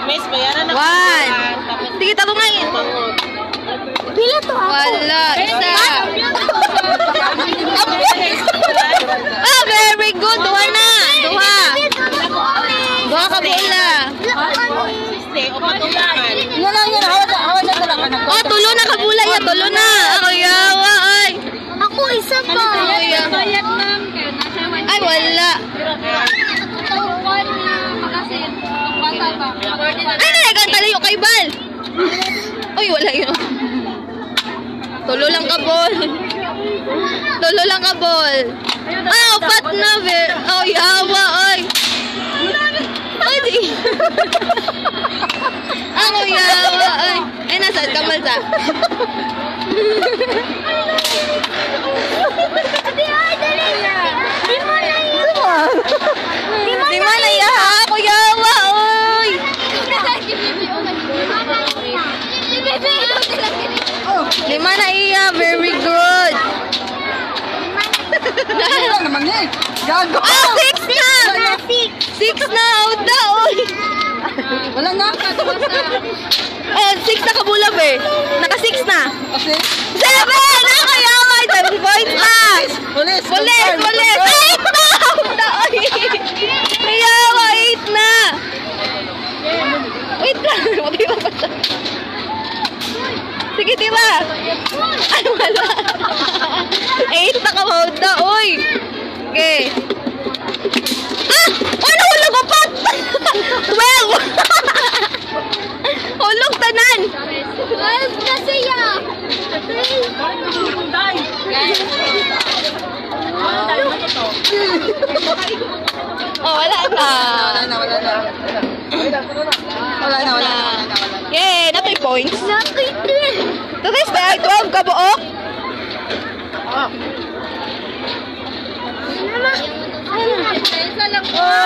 Miss, bayaran na. 1. Sige, tabo nga yun. Pila to ako. Wala, isa. Ah, very good. Duha na. Duha. Duha ka bola. Oh, tulo na ka bola ya. Tulo na. Ako yawa, ay. Ako isa pa. Ay, wala. Ay, nalagang talayo kay Bal. Uy, wala yun. Tulo lang ka ball. Tulo lang ka ball. Ah, upat na, ver. Oh, yawa, ay. Ay, di. Ako yawa, ay. Ay, nasaan ka, Malsa? Di mo na iya, ako yawa, ay. Lima na iya, very good. Gago. Ah, 6 na! 6 na, out na, oy. Wala na. Eh, 6 na kabula, be. Naka 6 na. 7! Nakakayawa, 7 points na. Pulis. Pulis, pulis. 8 na! Out na, oy. Kayawa, 8 na. Wait lang, mag-iba pa siya. Sige, diba? Ay, wala. 8 na ka-out na, oy. Okay. Ah! Oh, nahulog ko pa! 12! Hulog tanan! 12 kasi ya. Oh, wala na. Wala na. Yay! Natoy points. Natoy 12. Tapos na, 12 ka buok. Ay, Oh!